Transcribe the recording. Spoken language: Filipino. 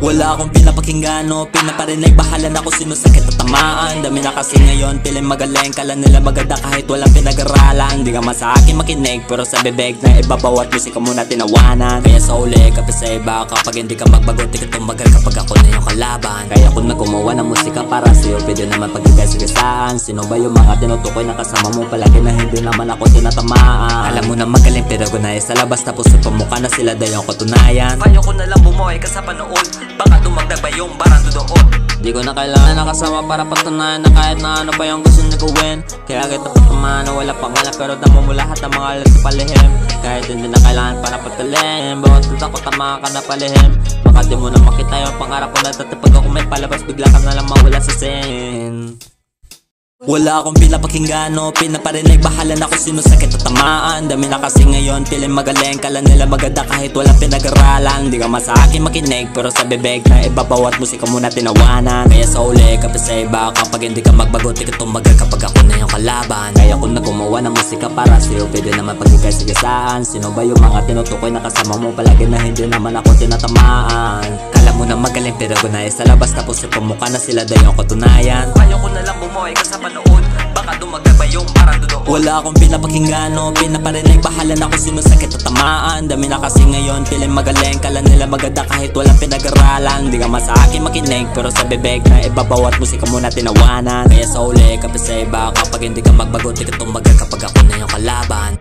Wala akong pinapakinggan o pinaparinig, bahala na kung sino sakit at tamaan. Dami na kasi ngayon, piling magaling, kala nila maganda kahit walang pinag-aralan. Di ka man sa akin makinig, pero sa bibig na iba bawat musika muna tinawanan. Kaya sa uli, kapit sa iba, kapag hindi ka magbago, di ka tumagal kapag ako na yung kalaban. Kaya kung naggumawa ng musika para sa'yo, pwede naman pagkagasigasaan. Sino ba yung mga tinutukoy na kasama mo palagi na hindi naman ako tinatamaan? Alam mo na magaling pero gunay sa labas, tapos sa pamukha na sila dayo ang katunayan. Payo ko na lang bumuhay ka sa panood, baka dumagdag ba yung barang doon. Di ko na kailangan nakasama para patunayan na kahit na ano pa yung gusto niya gawin. Kaya kita patumahan na wala pangalan, pero damo mo lahat ng mga alas palihim. Kahit hindi na kailangan para patulim, bawat tutak ko tama ka na palihim. Baka di mo na makita yung pangarap ko na dati pag ako may palabas, bigla ka na lang mawala sa scene. Wala akong pinapakinggan o pinaparinig, bahala na kung sino sakit at tamaan. Dami na kasi ngayon, piling magaling, kala nila maganda kahit walang pinag-aralan. Di ka man sa akin makinig, pero sa bibig na iba bawat musika muna tinawanan. Kaya sa uli, kapit sa iba, kapag hindi ka magbago, di ka tumagal kapag ako na yung kalaban. Kaya kung naggumawa ng musika para sa'yo, pwede naman pagkikasigasaan. Sino ba yung mga tinutukoy na kasama mo palagi na hindi naman ako tinatamaan? Kala mo na magaling pero gunay sa labas, tapos sa pamukha na sila dayo ang katunayan. Payo ko na lang bumuhay ka sa panood, baka dumagdag ba yung barang doon. Wala akong pinapakinggan o pinaparinig, bahala na kung sino sakit at tamaan. Dami na kasi ngayon, piling magaling, kala nila maganda kahit walang pinag-aralan. Di ka man sa akin makinig, pero sa bibig na iba bawat musika muna tinawanan. Kaya sa uli, kapit sa iba, kapag hindi ka magbago, di ka tumagal kapag ako na yung kalaban.